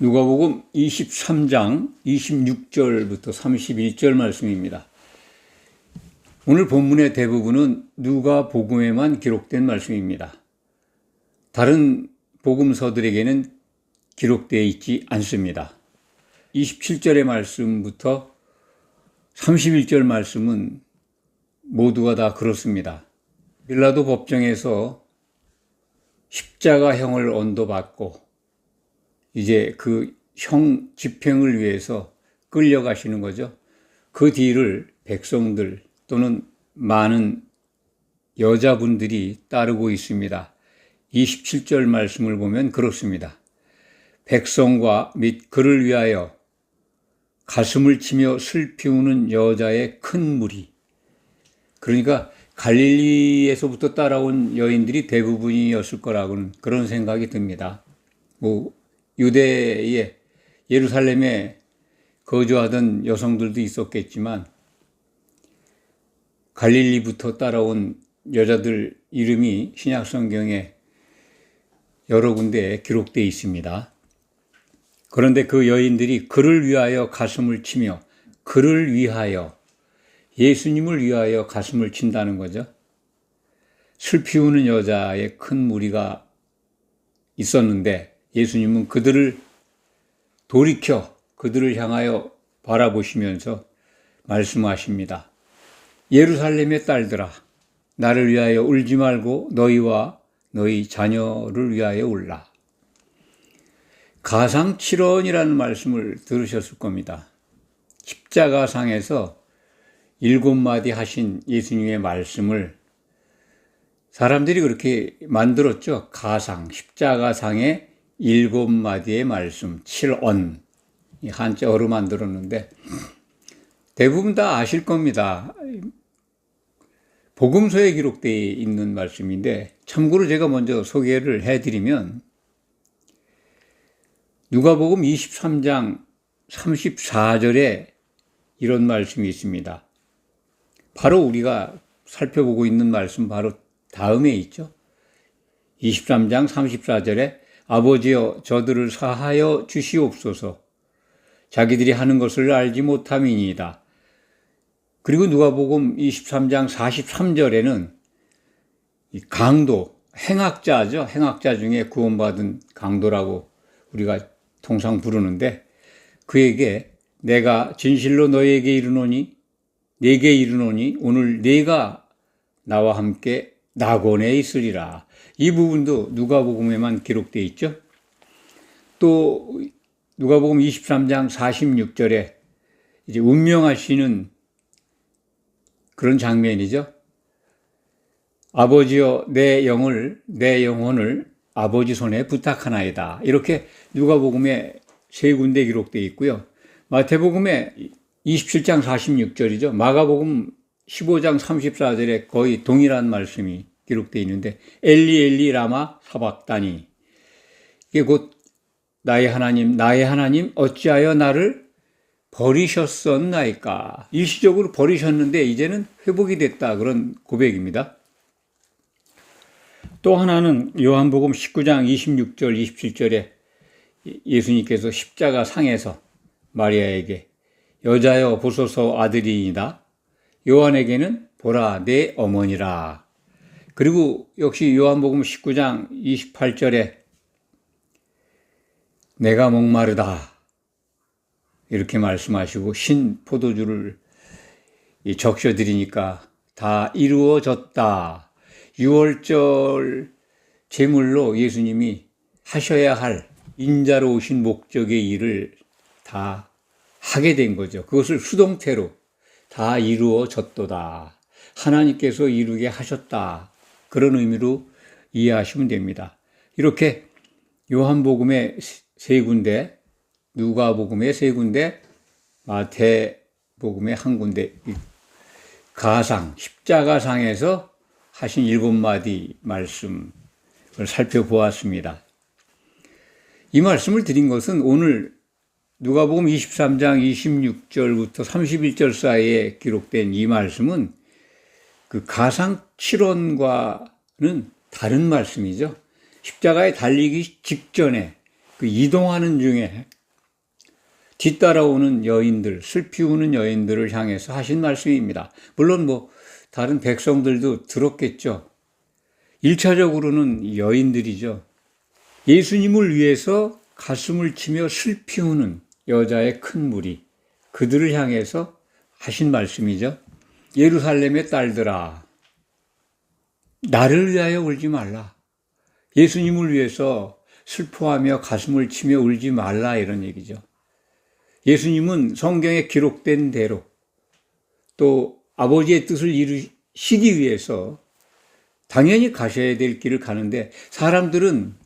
누가복음 23장 26절부터 31절 말씀입니다. 오늘 본문의 대부분은 누가복음에만 기록된 말씀입니다. 다른 복음서들에게는 기록되어 있지 않습니다. 27절의 말씀부터 31절 말씀은 모두가 다 그렇습니다. 빌라도 법정에서 십자가형을 언도받고 이제 그 형 집행을 위해서 끌려가시는 거죠. 그 뒤를 백성들 또는 많은 여자분들이 따르고 있습니다. 27절 말씀을 보면 그렇습니다. 백성과 및 그를 위하여 가슴을 치며 슬피 우는 여자의 큰 무리. 그러니까 갈릴리에서부터 따라온 여인들이 대부분이었을 거라고는 그런 생각이 듭니다. 유대의 예루살렘에 거주하던 여성들도 있었겠지만 갈릴리부터 따라온 여자들 이름이 신약 성경에 여러 군데에 기록되어 있습니다. 그런데 그 여인들이 그를 위하여 가슴을 치며 그를 위하여 예수님을 위하여 가슴을 친다는 거죠. 슬피 우는 여자의 큰 무리가 있었는데 예수님은 그들을 돌이켜 그들을 향하여 바라보시면서 말씀하십니다. 예루살렘의 딸들아, 나를 위하여 울지 말고 너희와 너희 자녀를 위하여 울라. 가상칠언이라는 말씀을 들으셨을 겁니다. 십자가상에서 7마디 하신 예수님의 말씀을 사람들이 그렇게 만들었죠. 가상, 십자가상의 7마디의 말씀, 7언, 한자어로 만들었는데 대부분 다 아실 겁니다. 복음서에 기록되어 있는 말씀인데 참고로 제가 먼저 소개를 해드리면 누가복음 23장 34절에 이런 말씀이 있습니다. 바로 우리가 살펴보고 있는 말씀 바로 다음에 있죠. 23장 34절에 아버지여 저들을 사하여 주시옵소서 자기들이 하는 것을 알지 못함이니이다. 그리고 누가복음 23장 43절에는 강도, 행악자죠. 행악자 중에 구원받은 강도라고 우리가 통상 부르는데 그에게 내가 진실로 너에게 이르노니 내게 이르노니 오늘 네가 나와 함께 낙원에 있으리라. 이 부분도 누가복음에만 기록되어 있죠. 또 누가복음 23장 46절에 이제 운명하시는 그런 장면이죠. 아버지여 내 영혼을 아버지 손에 부탁하나이다. 이렇게 누가복음에 3군데 기록되어 있고요. 마태복음에 27장 46절이죠. 마가복음 15장 34절에 거의 동일한 말씀이 기록되어 있는데 엘리 엘리 라마 사박다니, 이게 곧 나의 하나님 어찌하여 나를 버리셨었나이까. 일시적으로 버리셨는데 이제는 회복이 됐다, 그런 고백입니다. 또 하나는 요한복음 19장 26절 27절에 예수님께서 십자가 상에서 마리아에게 여자여 보소서 아들이니이다. 요한에게는 보라 내 어머니라. 그리고 역시 요한복음 19장 28절에 내가 목마르다 이렇게 말씀하시고 신 포도주를 적셔드리니까 다 이루어졌다. 6월절 제물로 예수님이 하셔야 할 인자로 오신 목적의 일을 다 하게 된 거죠. 그것을 수동태로 다 이루어졌도다. 하나님께서 이루게 하셨다. 그런 의미로 이해하시면 됩니다. 이렇게 요한복음의 3군데, 누가복음의 3군데, 마태복음의 1군데 가상, 십자가상에서 하신 7마디 말씀을 살펴보았습니다. 이 말씀을 드린 것은 오늘 누가복음 23장 26절부터 31절 사이에 기록된 이 말씀은 그 가상 7언과는 다른 말씀이죠. 십자가에 달리기 직전에 그 이동하는 중에 뒤따라오는 여인들, 슬피 우는 여인들을 향해서 하신 말씀입니다. 물론 다른 백성들도 들었겠죠. 1차적으로는 여인들이죠. 예수님을 위해서 가슴을 치며 슬피 우는 여자의 큰 무리, 그들을 향해서 하신 말씀이죠. 예루살렘의 딸들아, 나를 위하여 울지 말라. 예수님을 위해서 슬퍼하며 가슴을 치며 울지 말라, 이런 얘기죠. 예수님은 성경에 기록된 대로 또 아버지의 뜻을 이루시기 위해서 당연히 가셔야 될 길을 가는데 사람들은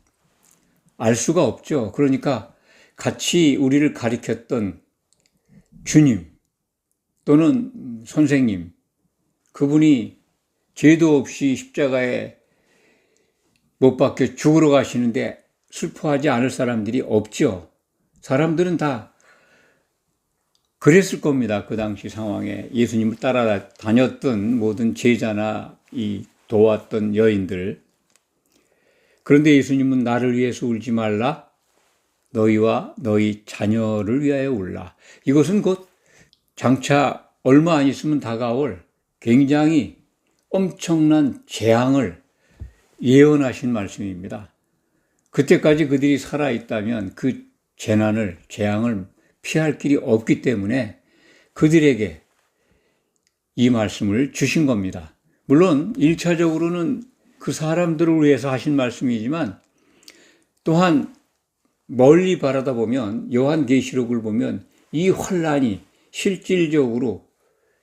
알 수가 없죠. 그러니까 같이 우리를 가리켰던 주님 또는 선생님, 그분이 죄도 없이 십자가에 못 박혀 죽으러 가시는데 슬퍼하지 않을 사람들이 없죠. 사람들은 다 그랬을 겁니다. 그 당시 상황에 예수님을 따라다녔던 모든 제자나 이 도왔던 여인들. 그런데 예수님은 나를 위해서 울지 말라, 너희와 너희 자녀를 위하여 울라. 이것은 곧 장차 얼마 안 있으면 다가올 굉장히 엄청난 재앙을 예언하신 말씀입니다. 그때까지 그들이 살아있다면 그 재앙을 피할 길이 없기 때문에 그들에게 이 말씀을 주신 겁니다. 물론 1차적으로는 그 사람들을 위해서 하신 말씀이지만 또한 멀리 바라다 보면 요한계시록을 보면 이 환란이 실질적으로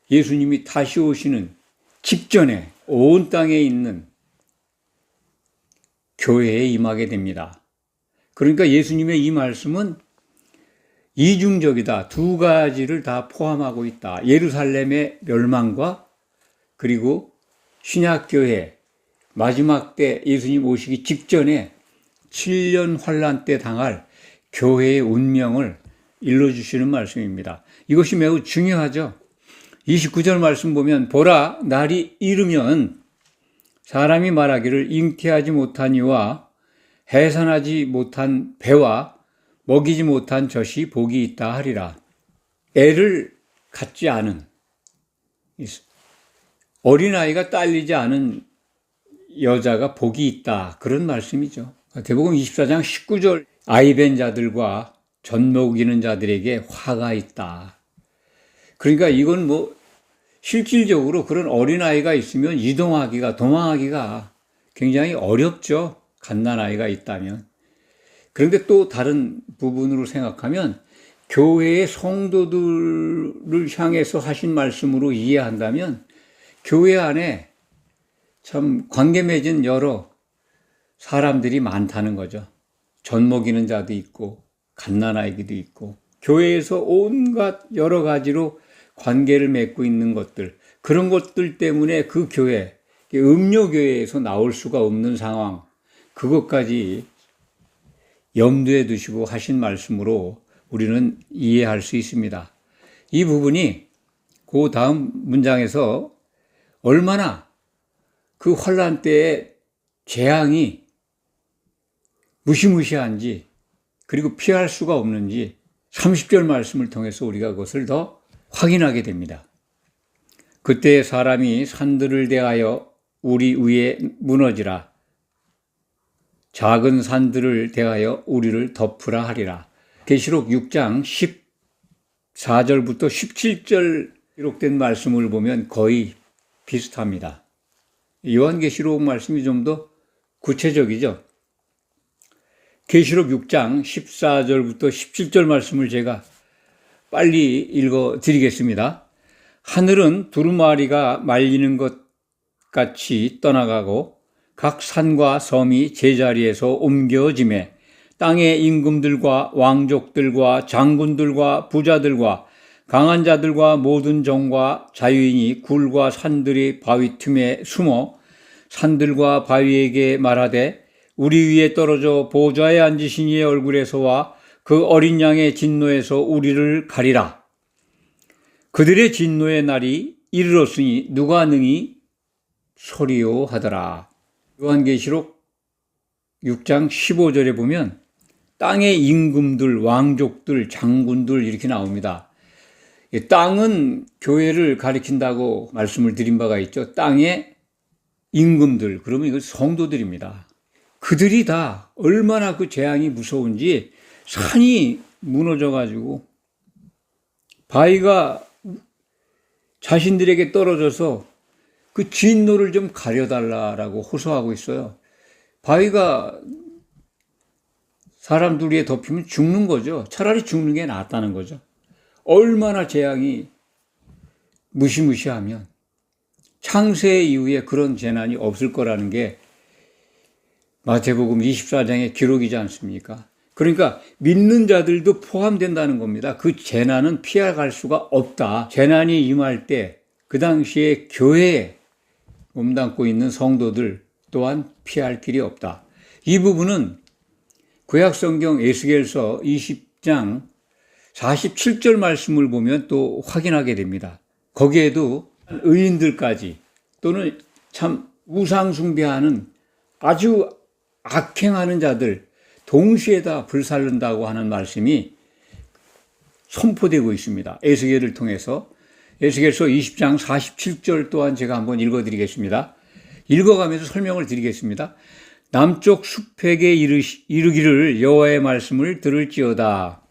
예수님이 다시 오시는 직전에 온 땅에 있는 교회에 임하게 됩니다. 그러니까 예수님의 이 말씀은 이중적이다. 두 가지를 다 포함하고 있다. 예루살렘의 멸망과 그리고 신약교회 마지막 때 예수님 오시기 직전에 7년 환란 때 당할 교회의 운명을 일러주시는 말씀입니다. 이것이 매우 중요하죠. 29절 말씀 보면 보라, 날이 이르면 사람이 말하기를 잉태하지 못한 이와 해산하지 못한 배와 먹이지 못한 젖이 복이 있다 하리라. 애를 갖지 않은 어린아이가 딸리지 않은 여자가 복이 있다, 그런 말씀이죠. 대복음 24장 19절 아이 벤 자들과 젖 먹이는 자들에게 화가 있다. 그러니까 이건 실질적으로 그런 어린아이가 있으면 도망하기가 굉장히 어렵죠. 갓난아이가 있다면. 그런데 또 다른 부분으로 생각하면 교회의 성도들을 향해서 하신 말씀으로 이해한다면 교회 안에 참 관계 맺은 여러 사람들이 많다는 거죠. 젖 먹이는 자도 있고 갓난아이기도 있고 교회에서 온갖 여러 가지로 관계를 맺고 있는 것들, 그런 것들 때문에 그 교회, 음료교회에서 나올 수가 없는 상황, 그것까지 염두에 두시고 하신 말씀으로 우리는 이해할 수 있습니다. 이 부분이 그 다음 문장에서 얼마나 그 환란 때의 재앙이 무시무시한지 그리고 피할 수가 없는지 30절 말씀을 통해서 우리가 그것을 더 확인하게 됩니다. 그때 사람이 산들을 대하여 우리 위에 무너지라, 작은 산들을 대하여 우리를 덮으라 하리라. 계시록 6장 14절부터 17절 기록된 말씀을 보면 거의 비슷합니다. 요한계시록 말씀이 좀 더 구체적이죠. 계시록 6장 14절부터 17절 말씀을 제가 빨리 읽어 드리겠습니다. 하늘은 두루마리가 말리는 것 같이 떠나가고 각 산과 섬이 제자리에서 옮겨지매 땅의 임금들과 왕족들과 장군들과 부자들과 강한 자들과 모든 종과 자유인이 굴과 산들의 바위 틈에 숨어 산들과 바위에게 말하되 우리 위에 떨어져 보좌에 앉으신 이의 얼굴에서와 그 어린 양의 진노에서 우리를 가리라. 그들의 진노의 날이 이르렀으니 누가 능히 소리요 하더라. 요한계시록 6장 15절에 보면 땅의 임금들, 왕족들, 장군들 이렇게 나옵니다. 땅은 교회를 가리킨다고 말씀을 드린 바가 있죠. 땅의 임금들, 그러면 이건 성도들입니다. 그들이 다 얼마나 그 재앙이 무서운지 산이 무너져가지고 바위가 자신들에게 떨어져서 그 진노를 좀 가려달라라고 호소하고 있어요. 바위가 사람 둘이에 덮이면 죽는 거죠. 차라리 죽는 게 낫다는 거죠. 얼마나 재앙이 무시무시하면 창세 이후에 그런 재난이 없을 거라는 게 마태복음 24장의 기록이지 않습니까? 그러니까 믿는 자들도 포함된다는 겁니다. 그 재난은 피해갈 수가 없다. 재난이 임할 때 그 당시에 교회에 몸담고 있는 성도들 또한 피할 길이 없다. 이 부분은 구약성경 에스겔서 20장 47절 말씀을 보면 또 확인하게 됩니다. 거기에도 의인들까지 또는 참 우상숭배하는 아주 악행하는 자들 동시에 다 불살른다고 하는 말씀이 선포되고 있습니다. 에스겔을 통해서. 에스겔서 20장 47절 또한 제가 한번 읽어드리겠습니다. 읽어가면서 설명을 드리겠습니다. 남쪽 숲에게 이르기를 여호와의 말씀을 들을지어다.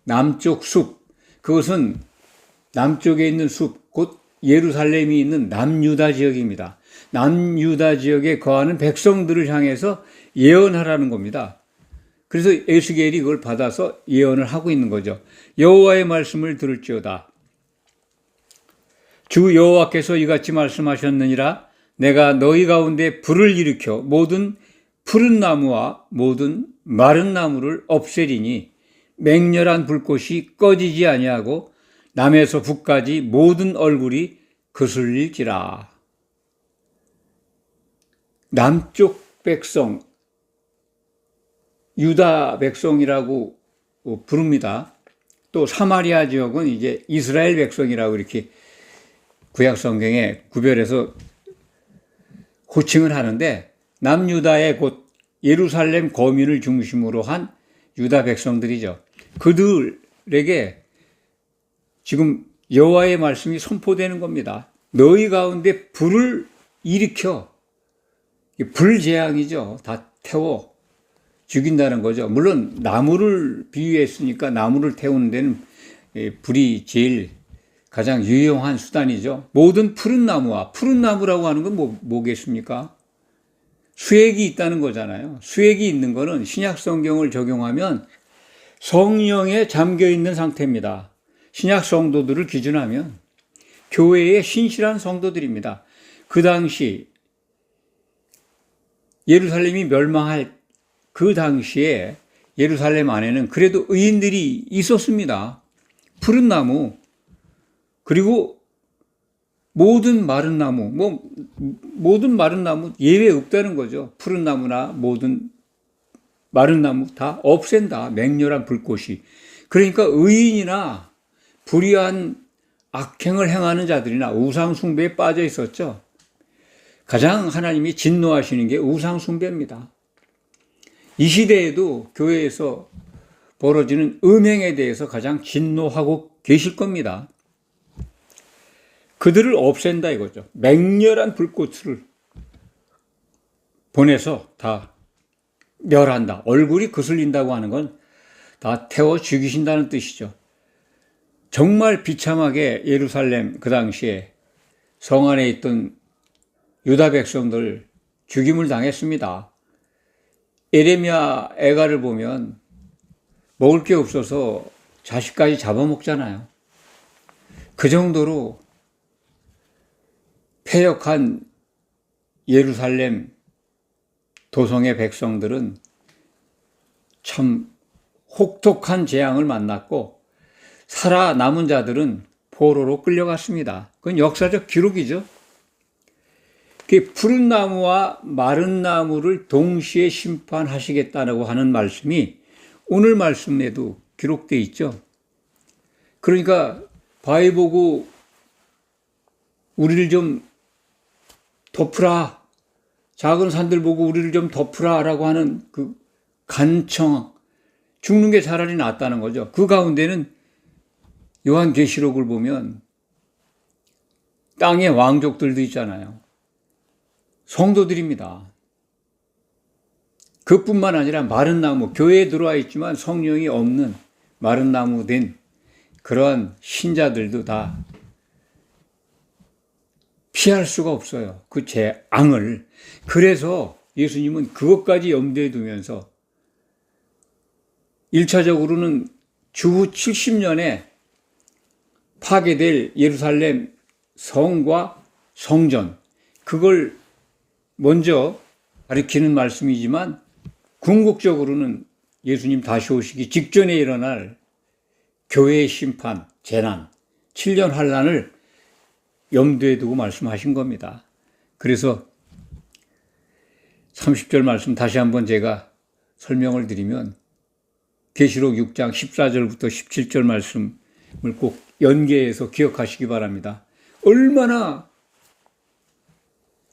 남쪽 숲, 그것은 남쪽에 있는 숲, 곧 예루살렘이 있는 남유다 지역입니다. 남유다 지역에 거하는 백성들을 향해서 예언하라는 겁니다. 그래서 에스겔이 그걸 받아서 예언을 하고 있는 거죠. 여호와의 말씀을 들을지어다. 주 여호와께서 이같이 말씀하셨느니라. 내가 너희 가운데 불을 일으켜 모든 푸른 나무와 모든 마른 나무를 없애리니 맹렬한 불꽃이 꺼지지 아니하고 남에서 북까지 모든 얼굴이 그슬릴지라. 남쪽 백성, 유다 백성이라고 부릅니다. 또 사마리아 지역은 이제 이스라엘 백성이라고 이렇게 구약 성경에 구별해서 호칭을 하는데 남유다의 곧 예루살렘 거민을 중심으로 한 유다 백성들이죠. 그들에게 지금 여호와의 말씀이 선포되는 겁니다. 너희 가운데 불을 일으켜, 불재앙이죠. 다 태워 죽인다는 거죠. 물론 나무를 비유했으니까 나무를 태우는 데는 불이 제일 가장 유용한 수단이죠. 모든 푸른 나무와, 푸른 나무라고 하는 건 뭐겠습니까? 수액이 있다는 거잖아요. 수액이 있는 거는 신약 성경을 적용하면 성령에 잠겨 있는 상태입니다. 신약 성도들을 기준하면 교회의 신실한 성도들입니다. 그 당시 예루살렘이 멸망할 그 당시에 예루살렘 안에는 그래도 의인들이 있었습니다. 푸른 나무, 그리고 모든 마른 나무, 모든 마른 나무 예외 없다는 거죠. 푸른 나무나 모든 마른 나무 다 없앤다. 맹렬한 불꽃이. 그러니까 의인이나 불의한 악행을 행하는 자들이나 우상숭배에 빠져 있었죠. 가장 하나님이 진노하시는 게 우상숭배입니다. 이 시대에도 교회에서 벌어지는 음행에 대해서 가장 진노하고 계실 겁니다. 그들을 없앤다 이거죠. 맹렬한 불꽃을 보내서 다 멸한다. 얼굴이 거슬린다고 하는 건 다 태워 죽이신다는 뜻이죠. 정말 비참하게 예루살렘 그 당시에 성 안에 있던 유다 백성들 죽임을 당했습니다. 에레미야 애가를 보면 먹을 게 없어서 자식까지 잡아먹잖아요. 그 정도로 패역한 예루살렘 도성의 백성들은 참 혹독한 재앙을 만났고 살아남은 자들은 포로로 끌려갔습니다. 그건 역사적 기록이죠. 푸른 나무와 마른 나무를 동시에 심판하시겠다고 하는 말씀이 오늘 말씀에도 기록되어 있죠. 그러니까 바위 보고 우리를 좀 덮으라, 작은 산들 보고 우리를 좀 덮으라 라고 하는 그 간청, 죽는 게 차라리 낫다는 거죠. 그 가운데는 요한계시록을 보면 땅의 왕족들도 있잖아요. 성도들입니다. 그뿐만 아니라 마른 나무, 교회에 들어와 있지만 성령이 없는 마른 나무 된 그러한 신자들도 다 피할 수가 없어요. 그 재앙을. 그래서 예수님은 그것까지 염두에 두면서 1차적으로는 주후 70년에 파괴될 예루살렘 성과 성전, 그걸 먼저 가리키는 말씀이지만 궁극적으로는 예수님 다시 오시기 직전에 일어날 교회의 심판, 재난, 7년 환란을 염두에 두고 말씀하신 겁니다. 그래서 30절 말씀 다시 한번 제가 설명을 드리면 계시록 6장 14절부터 17절 말씀을 꼭 연계해서 기억하시기 바랍니다. 얼마나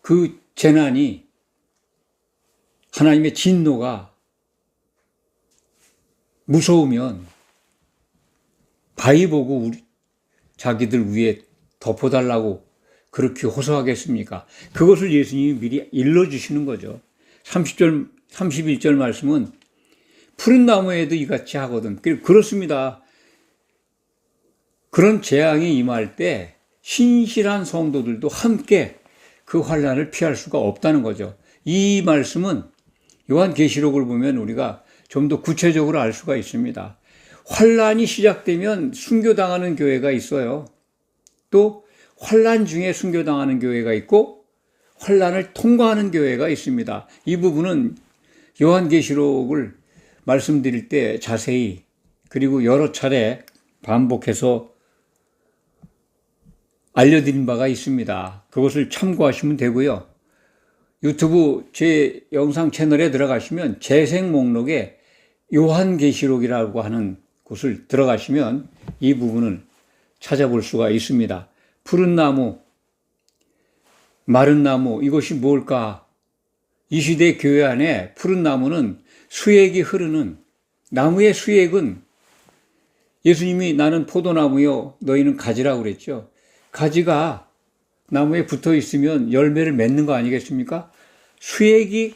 그 재난이, 하나님의 진노가 무서우면 바위 보고 자기들 위에 덮어달라고 그렇게 호소하겠습니까? 그것을 예수님이 미리 일러주시는 거죠. 30절, 31절 말씀은 푸른 나무에도 이같이 하거든. 그렇습니다. 그런 재앙이 임할 때 신실한 성도들도 함께 그 환난을 피할 수가 없다는 거죠. 이 말씀은 요한계시록을 보면 우리가 좀 더 구체적으로 알 수가 있습니다. 환난이 시작되면 순교당하는 교회가 있어요. 또 환난 중에 순교당하는 교회가 있고 환난을 통과하는 교회가 있습니다. 이 부분은 요한계시록을 말씀드릴 때 자세히 그리고 여러 차례 반복해서 알려드린 바가 있습니다. 그것을 참고하시면 되고요. 유튜브 제 영상 채널에 들어가시면 재생 목록에 요한계시록이라고 하는 곳을 들어가시면 이 부분을 찾아볼 수가 있습니다. 푸른 나무, 마른 나무, 이것이 뭘까? 이 시대 교회 안에 푸른 나무는 수액이 흐르는, 나무의 수액은 예수님이 나는 포도나무요 너희는 가지라고 그랬죠. 가지가 나무에 붙어 있으면 열매를 맺는 거 아니겠습니까? 수액이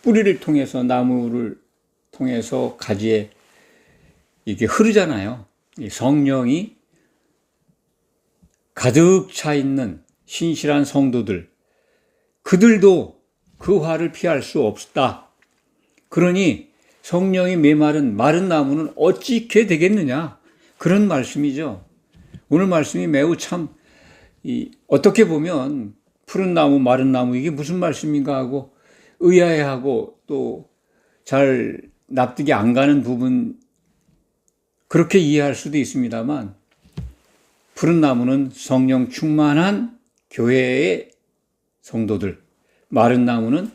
뿌리를 통해서, 나무를 통해서 가지에 이게 흐르잖아요. 성령이 가득 차 있는 신실한 성도들, 그들도 그 화를 피할 수 없다. 그러니 성령이 메마른 마른 나무는 어찌게 되겠느냐, 그런 말씀이죠. 오늘 말씀이 매우 참 어떻게 보면 푸른 나무, 마른 나무, 이게 무슨 말씀인가 하고 의아해하고 또 잘 납득이 안 가는 부분, 그렇게 이해할 수도 있습니다만, 푸른 나무는 성령 충만한 교회의 성도들, 마른 나무는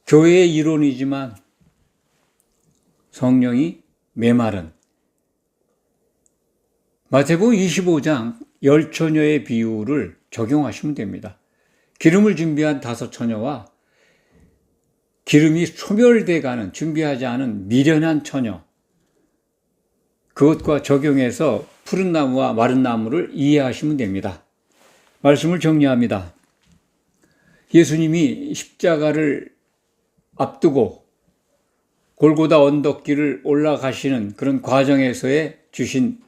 교회의 이론이지만 성령이 메마른, 마태복음 25장 10처녀의 비유를 적용하시면 됩니다. 기름을 준비한 5처녀와 기름이 소멸돼 가는, 준비하지 않은 미련한 처녀, 그것과 적용해서 푸른 나무와 마른 나무를 이해하시면 됩니다. 말씀을 정리합니다. 예수님이 십자가를 앞두고 골고다 언덕길을 올라가시는 그런 과정에서의 주신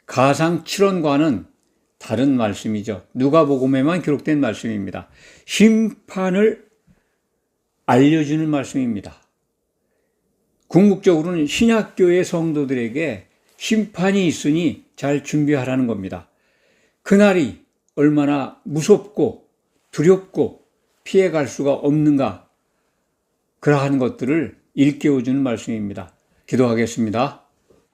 가상 7원과는 다른 말씀이죠. 누가복음에만 기록된 말씀입니다. 심판을 알려주는 말씀입니다. 궁극적으로는 신약교회 성도들에게 심판이 있으니 잘 준비하라는 겁니다. 그날이 얼마나 무섭고 두렵고 피해갈 수가 없는가, 그러한 것들을 일깨워주는 말씀입니다. 기도하겠습니다.